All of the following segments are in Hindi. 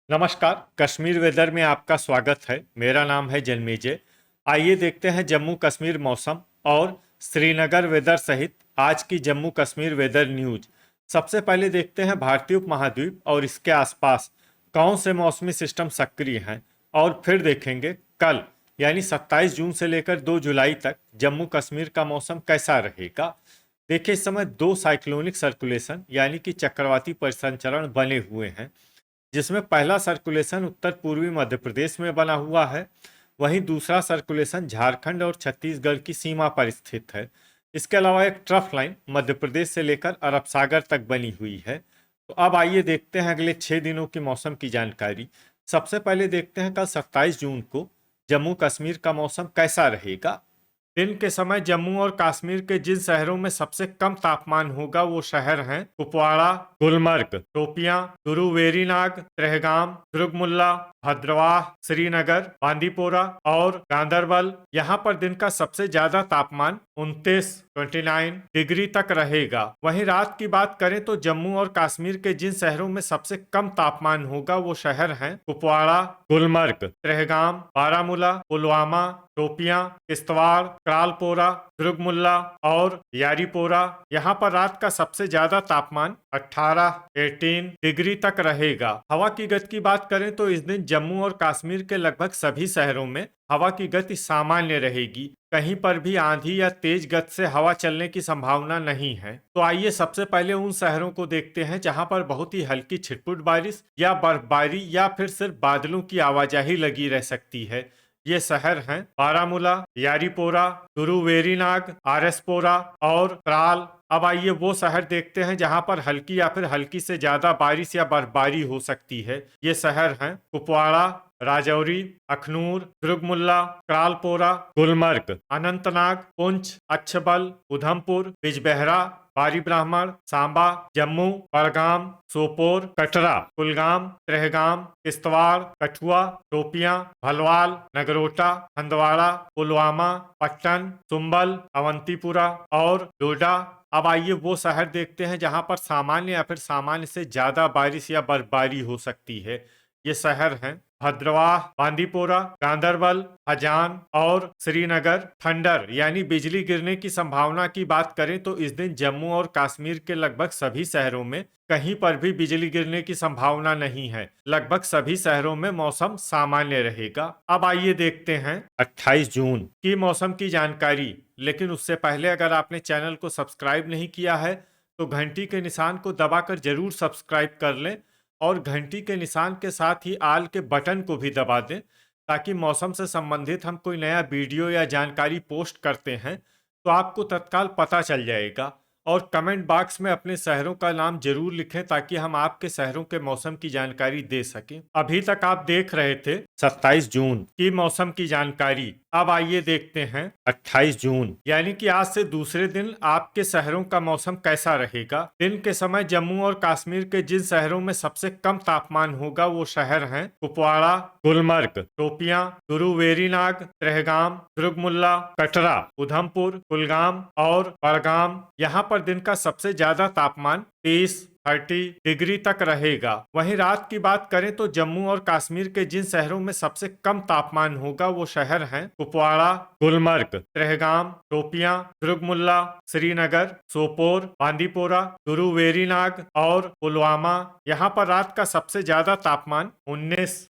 नमस्कार, कश्मीर वेदर में आपका स्वागत है। मेरा नाम है जन्मेजय। आइए देखते हैं जम्मू कश्मीर मौसम और श्रीनगर वेदर सहित आज की जम्मू कश्मीर वेदर न्यूज। सबसे पहले देखते हैं भारतीय उपमहाद्वीप और इसके आसपास कौन से मौसमी सिस्टम सक्रिय हैं, और फिर देखेंगे कल यानी 27 जून से लेकर 2 जुलाई तक जम्मू कश्मीर का मौसम कैसा रहेगा। देखिए, इस समय दो साइक्लोनिक सर्कुलेशन यानी कि चक्रवाती परिसंचरण बने हुए हैं, जिसमें पहला सर्कुलेशन उत्तर पूर्वी मध्य प्रदेश में बना हुआ है। वहीं दूसरा सर्कुलेशन झारखंड और छत्तीसगढ़ की सीमा पर स्थित है। इसके अलावा एक ट्रफ लाइन मध्य प्रदेश से लेकर अरब सागर तक बनी हुई है। तो अब आइए देखते हैं अगले 6 दिनों की मौसम की जानकारी। सबसे पहले देखते हैं कल 27 जून को जम्मू कश्मीर का मौसम कैसा रहेगा। दिन के समय जम्मू और कश्मीर के जिन शहरों में सबसे कम तापमान होगा वो शहर हैं कुपवाड़ा, गुलमर्ग, शोपियां, गुरु वेरीनाग, त्रेहगाम, दुर्गमुल्ला, भद्रवाह, श्रीनगर, बांदीपोरा और गांदरबल। यहाँ पर दिन का सबसे ज्यादा तापमान 29 डिग्री तक रहेगा। वहीं रात की बात करें तो जम्मू और कश्मीर के जिन शहरों में सबसे कम तापमान होगा वो शहर हैं कुपवाड़ा, गुलमर्ग, त्रेहगाम, बारामूला, पुलवामा, शोपियां, किश्तवाड़, त्रालपोरा, दुर्गमुल्ला और यारीपोरा। यहाँ पर रात का सबसे ज्यादा तापमान 18 डिग्री तक रहेगा। हवा की गति की बात करें तो इस दिन जम्मू और कश्मीर के लगभग सभी शहरों में हवा की गति सामान्य रहेगी। कहीं पर भी आंधी या तेज गति से हवा चलने की संभावना नहीं है। तो आइए सबसे पहले उन शहरों को देखते हैं जहां पर बहुत ही हल्की छिटपुट बारिश या बर्फबारी या फिर सिर्फ बादलों की आवाजाही लगी रह सकती है। ये शहर हैं बारामूला, यारीपोरा, गुरु वेरीनाग, आरएसपोरा और त्राल। अब आइए वो शहर देखते हैं जहां पर हल्की या फिर हल्की से ज्यादा बारिश या बर्फबारी हो सकती है। ये शहर हैं कुपवाड़ा, राजौरी, अखनूर, दुर्गमुल्ला, त्रालपोरा, गुलमर्ग, अनंतनाग, पुंछ, अच्छबल, उधमपुर, बिजबेहरा, बारी ब्राह्मण, सांबा, जम्मू, बड़गाम, सोपोर, कटरा, कुलगाम, त्रेहगाम, किश्तवाड़, कठुआ, शोपियां, भलवाल, नगरोटा, हंदवाड़ा, पुलवामा, पट्टन, सुंबल, अवंतीपुरा और डोडा। अब आइए वो शहर देखते हैं जहां पर सामान्य या फिर सामान्य से ज्यादा बारिश या बर्फबारी हो सकती है। ये शहर हैं भद्रवाह, बांदीपोरा, गांदरबल, हजान और श्रीनगर। थंडर यानी बिजली गिरने की संभावना की बात करें तो इस दिन जम्मू और कश्मीर के लगभग सभी शहरों में कहीं पर भी बिजली गिरने की संभावना नहीं है। लगभग सभी शहरों में मौसम सामान्य रहेगा। अब आइए देखते हैं 28 जून की मौसम की जानकारी। लेकिन उससे पहले अगर आपने चैनल को सब्सक्राइब नहीं किया है तो घंटी के निशान को दबाकर जरूर सब्सक्राइब कर लें और घंटी के निशान के साथ ही आल के बटन को भी दबा दें, ताकि मौसम से संबंधित हम कोई नया वीडियो या जानकारी पोस्ट करते हैं तो आपको तत्काल पता चल जाएगा। और कमेंट बॉक्स में अपने शहरों का नाम जरूर लिखें ताकि हम आपके शहरों के मौसम की जानकारी दे सकें। अभी तक आप देख रहे थे 27 जून की मौसम की जानकारी। अब आइए देखते हैं 28 जून यानी कि आज से दूसरे दिन आपके शहरों का मौसम कैसा रहेगा। दिन के समय जम्मू और कश्मीर के जिन शहरों में सबसे कम तापमान होगा वो शहर हैं कुपवाड़ा, गुलमर्ग, शोपियां, गुरु वेरीनाग, त्रेहगाम, दुर्गमुल्ला, कटरा, उधमपुर, कुलगाम और बड़गाम। यहाँ पर दिन का सबसे ज्यादा तापमान 30 डिग्री तक रहेगा। वहीं रात की बात करें तो जम्मू और कश्मीर के जिन शहरों में सबसे कम तापमान होगा वो शहर हैं कुपवाड़ा, गुलमर्ग, त्रेहगाम, शोपियां, दुर्गमुल्ला, श्रीनगर, सोपोर, बांदीपोरा, गुरु वेरीनाग और पुलवामा। यहाँ पर रात का सबसे ज्यादा तापमान 19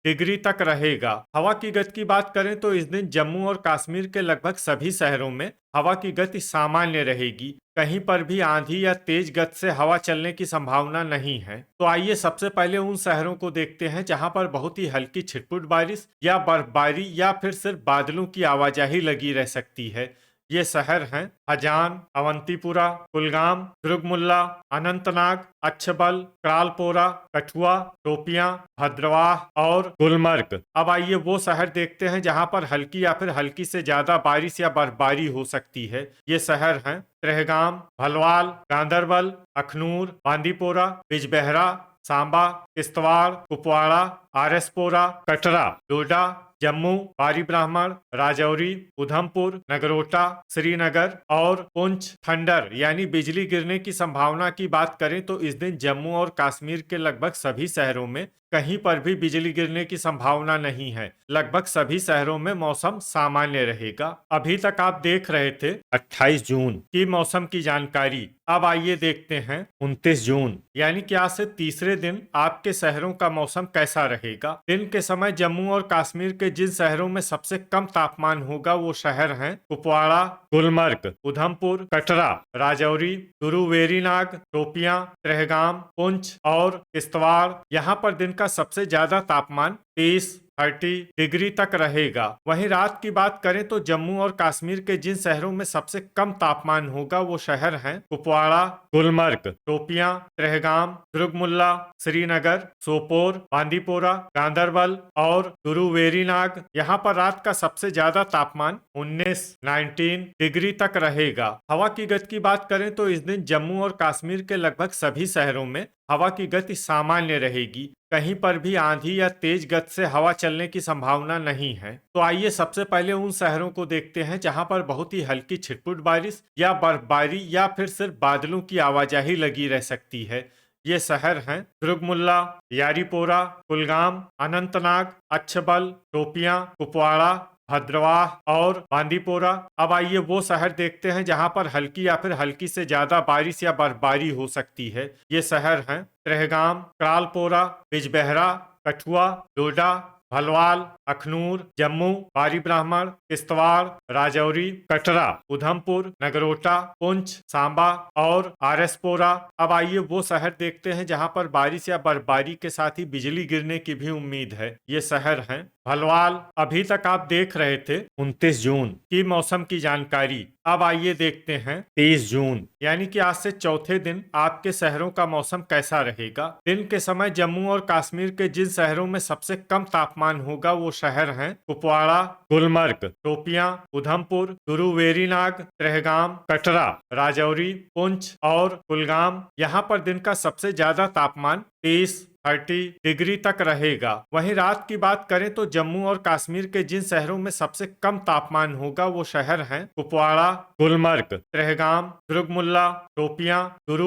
डिग्री तक रहेगा। हवा की गति की बात करें तो इस दिन जम्मू और कश्मीर के लगभग सभी शहरों में हवा की गति सामान्य रहेगी। कहीं पर भी आंधी या तेज गति से हवा चलने की संभावना नहीं है। तो आइए सबसे पहले उन शहरों को देखते हैं जहां पर बहुत ही हल्की छिटपुट बारिश या बर्फबारी या फिर सिर्फ बादलों की आवाजाही लगी रह सकती है। ये शहर हैं हजान, अवंतीपुरा, कुलगाम, दुर्गमुल्ला, अनंतनाग, अच्छबल, त्रालपोरा, कठुआ, शोपियां, भद्रवाह और गुलमर्ग। अब आइए वो शहर देखते हैं जहां पर हल्की या फिर हल्की से ज्यादा बारिश या बर्फबारी हो सकती है। ये शहर हैं त्रेहगाम, भलवाल, गांदरबल, अखनूर, बांदीपोरा, बिजबेहरा, सांबा, किश्तवाड़, कुपवाड़ा, आरएसपोरा, कटरा, डोडा जम्मू, बारी ब्राह्मण, राजौरी, उधमपुर, नगरोटा, श्रीनगर और पुंछ थंडर यानी बिजली गिरने की संभावना की बात करें तो इस दिन जम्मू और कश्मीर के लगभग सभी शहरों में कहीं पर भी बिजली गिरने की संभावना नहीं है। लगभग सभी शहरों में मौसम सामान्य रहेगा। अभी तक आप देख रहे थे 28 जून की मौसम की जानकारी। अब आइए देखते हैं 29 जून यानी कि आज से तीसरे दिन आपके शहरों का मौसम कैसा रहेगा। दिन के समय जम्मू और कश्मीर के जिन शहरों में सबसे कम तापमान होगा वो शहर हैं कुपवाड़ा, गुलमर्ग, उधमपुर, कटरा, राजौरी, वेरीनाग, शोपियां, त्रेहगाम, पुंछ और किश्तवाड़। यहाँ पर दिन का सबसे ज्यादा तापमान 30 डिग्री तक रहेगा। वहीं रात की बात करें तो जम्मू और कश्मीर के जिन शहरों में सबसे कम तापमान होगा वो शहर हैं कुपवाड़ा, गुलमर्ग, शोपियां, त्रेहगाम, दुर्गमुल्ला, श्रीनगर, सोपोर, बांदीपोरा, गांदरबल और वेरीनाग। यहाँ पर रात का सबसे ज्यादा तापमान 19 डिग्री तक रहेगा। हवा की गति की बात करें तो इस दिन जम्मू और कश्मीर के लगभग सभी शहरों में हवा की गति सामान्य रहेगी। कहीं पर भी आंधी या तेज गति से हवा चलने की संभावना नहीं है। तो आइए सबसे पहले उन शहरों को देखते हैं जहां पर बहुत ही हल्की छिटपुट बारिश या बर्फबारी या फिर सिर्फ बादलों की आवाजाही लगी रह सकती है। ये शहर हैं दुर्गमुल्ला, यारीपोरा, कुलगाम, अनंतनाग, अच्छबल, शोपियां, कुपवाड़ा, भद्रवाह और बांदीपोरा। अब आइए वो शहर देखते हैं जहां पर हल्की या फिर हल्की से ज्यादा बारिश या बर्फबारी हो सकती है। ये शहर हैं त्रेहगाम, करालपोरा, बिजबेहरा, कठुआ, डोडा, भलवाल, अखनूर, जम्मू, बारी ब्राह्मण, किश्तवाड़, राजौरी, कटरा, उधमपुर, नगरोटा, पुंछ, सांबा और आरएसपोरा। अब आइए वो शहर देखते हैं जहां पर बारिश या बर्फबारी के साथ ही बिजली गिरने की भी उम्मीद है। ये शहर हैं भलवाल। अभी तक आप देख रहे थे 29 जून की मौसम की जानकारी। अब आइए देखते हैं 30 जून यानी कि आज से चौथे दिन आपके शहरों का मौसम कैसा रहेगा। दिन के समय जम्मू और कश्मीर के जिन शहरों में सबसे कम तापमान होगा वो शहर हैं कुपवाड़ा, गुलमर्ग, शोपियां, उधमपुर, वेरीनाग, त्रेहगाम, कटरा, राजौरी, पुंछ और कुलगाम। यहाँ पर दिन का सबसे ज्यादा तापमान 30 डिग्री तक रहेगा। वहीं रात की बात करें तो जम्मू और कश्मीर के जिन शहरों में सबसे कम तापमान होगा वो शहर हैं कुपवाड़ा, गुलमर्ग, त्रेहगाम, दुर्गमुल्ला, शोपियां,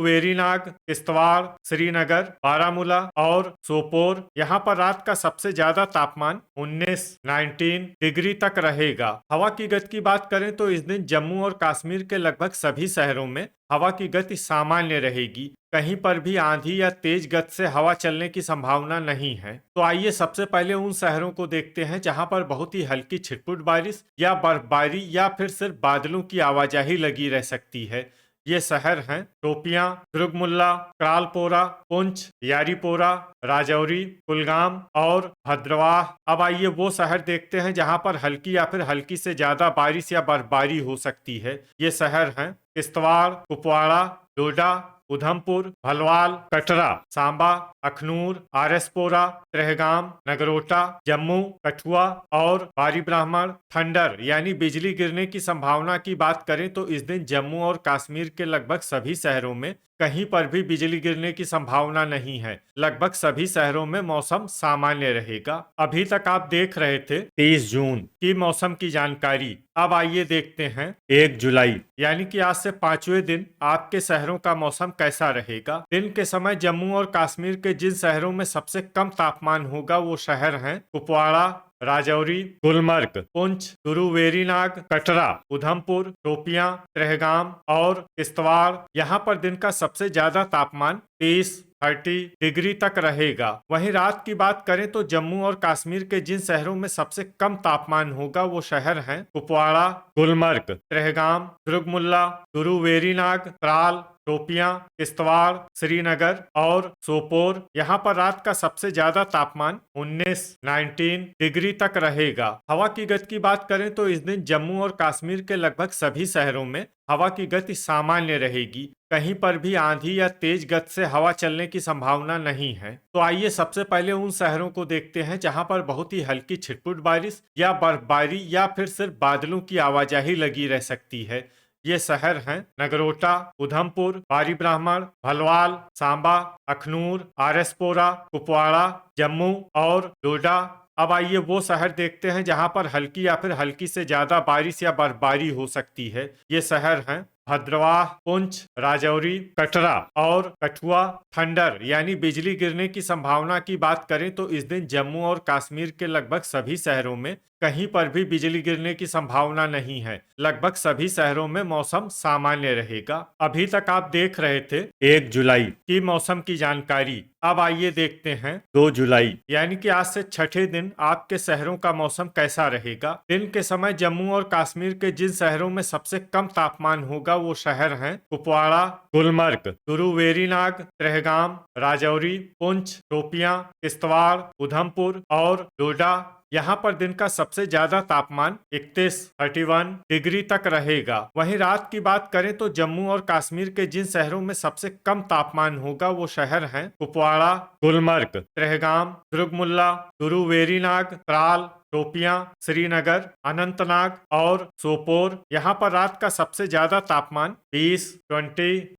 वेरीनाग, किश्तवाड़, श्रीनगर, बारामूला और सोपोर। यहाँ पर रात का सबसे ज्यादा तापमान 19 डिग्री तक रहेगा। हवा की गति की बात करें तो इस दिन जम्मू और कश्मीर के लगभग सभी शहरों में हवा की गति सामान्य रहेगी। कहीं पर भी आंधी या तेज गति से हवा चलने की संभावना नहीं है। तो आइए सबसे पहले उन शहरों को देखते हैं जहां पर बहुत ही हल्की छिटपुट बारिश या बर्फबारी या फिर सिर्फ बादलों की आवाजाही लगी रह सकती है। ये शहर हैं शोपियां, दुर्गमुल्ला, करालपोरा, पुंछ, यारीपोरा, राजौरी, कुलगाम और भद्रवाह। अब आइए वो शहर देखते हैं जहां पर हल्की या फिर हल्की से ज्यादा बारिश या बर्फबारी हो सकती है। ये शहर हैं किश्तवाड़, कुपवाड़ा, डोडा, उधमपुर, भलवाल, कटरा, सांबा, अखनूर, आरएसपोरा, त्रेहगाम, नगरोटा, जम्मू, कठुआ और बारी ब्राह्मण। थंडर यानी बिजली गिरने की संभावना की बात करें तो इस दिन जम्मू और कश्मीर के लगभग सभी शहरों में कहीं पर भी बिजली गिरने की संभावना नहीं है। लगभग सभी शहरों में मौसम सामान्य रहेगा। अभी तक आप देख रहे थे 30 जून की मौसम की जानकारी। अब आइए देखते हैं 1 जुलाई यानी कि आज से 5वें दिन आपके शहरों का मौसम कैसा रहेगा। दिन के समय जम्मू और कश्मीर के जिन शहरों में सबसे कम तापमान होगा वो शहर हैं कुपवाड़ा, राजौरी, गुलमर्ग, पुंछ, वेरीनाग, कटरा, उधमपुर, शोपियां, त्रेहगाम और किश्तवाड़। यहाँ पर दिन का सबसे ज्यादा तापमान 30 डिग्री तक रहेगा। वहीं रात की बात करें तो जम्मू और कश्मीर के जिन शहरों में सबसे कम तापमान होगा वो शहर हैं कुपवाड़ा, गुलमर्ग, त्रेहगाम, दुर्गमुल्ला, वेरीनाग, त्राल, शोपियां, किश्तवाड़, श्रीनगर और सोपोर। यहाँ पर रात का सबसे ज्यादा तापमान 19 डिग्री तक रहेगा। हवा की गति की बात करें तो इस दिन जम्मू और कश्मीर के लगभग सभी शहरों में हवा की गति सामान्य रहेगी। कहीं पर भी आंधी या तेज गति से हवा चलने की संभावना नहीं है। तो आइए सबसे पहले उन शहरों को देखते हैं जहां पर बहुत ही हल्की छिटपुट बारिश या बर्फबारी या फिर सिर्फ बादलों की आवाजाही लगी रह सकती है। ये शहर हैं नगरोटा, उधमपुर, बारी ब्राह्मण, भलवाल, सांबा, अखनूर, आरएसपोरा, कुपवाड़ा, जम्मू और डोडा, अब आइए वो शहर देखते हैं जहां पर हल्की या फिर हल्की से ज्यादा बारिश या बर्फबारी हो सकती है। ये शहर हैं भद्रवाह, पुंछ, राजौरी, कटरा और कठुआ। थंडर यानी बिजली गिरने की संभावना की बात करें तो इस दिन जम्मू और कश्मीर के लगभग सभी शहरों में कहीं पर भी बिजली गिरने की संभावना नहीं है। लगभग सभी शहरों में मौसम सामान्य रहेगा। अभी तक आप देख रहे थे 1 जुलाई की मौसम की जानकारी। अब आइए देखते हैं 2 जुलाई यानी कि आज से छठे दिन आपके शहरों का मौसम कैसा रहेगा। दिन के समय जम्मू और कश्मीर के जिन शहरों में सबसे कम तापमान होगा वो शहर हैं कुपवाड़ा, गुलमर्ग, तुरुवेरीनाग, त्रेहगाम, राजौरी, पुंछ, शोपियां, किश्तवाड़, उधमपुर और डोडा। यहाँ पर दिन का सबसे ज्यादा तापमान 31 डिग्री तक रहेगा। वहीं रात की बात करें तो जम्मू और कश्मीर के जिन शहरों में सबसे कम तापमान होगा वो शहर हैं कुपवाड़ा, गुलमर्ग, त्रेहगाम, दुर्गमुल्ला, तुरुवेरीनाग, त्राल, शोपियां, श्रीनगर, अनंतनाग और सोपोर। यहाँ पर रात का सबसे ज्यादा तापमान 20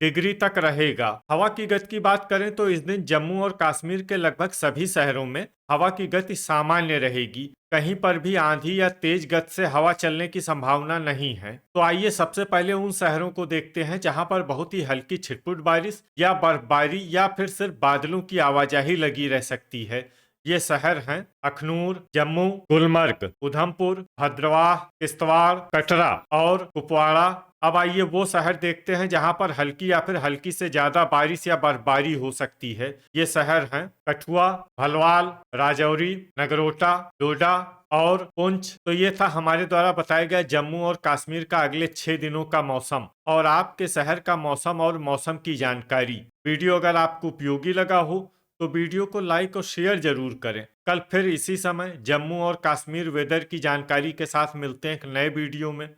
डिग्री तक रहेगा। हवा की गति की बात करें तो इस दिन जम्मू और कश्मीर के लगभग सभी शहरों में हवा की गति सामान्य रहेगी। कहीं पर भी आंधी या तेज गति से हवा चलने की संभावना नहीं है। तो आइए सबसे पहले उन शहरों को देखते हैं जहां पर बहुत ही हल्की छिटपुट बारिश या बर्फबारी या फिर सिर्फ बादलों की आवाजाही लगी रह सकती है। ये शहर हैं अखनूर, जम्मू, गुलमर्ग, उधमपुर, भद्रवाह, किश्तवाड़, कटरा और कुपवाड़ा। अब आइए वो शहर देखते हैं जहां पर हल्की या फिर हल्की से ज्यादा बारिश या बर्फबारी हो सकती है। ये शहर हैं कठुआ, भलवाल, राजौरी, नगरोटा, डोडा और पुंछ। तो ये था हमारे द्वारा बताया गया जम्मू और कश्मीर का अगले 6 दिनों का मौसम और आपके शहर का मौसम और मौसम की जानकारी। वीडियो अगर आपको उपयोगी लगा हो तो वीडियो को लाइक और शेयर जरूर करें। कल फिर इसी समय जम्मू और कश्मीर वेदर की जानकारी के साथ मिलते हैं एक नए वीडियो में।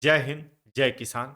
जय हिंद, जय किसान।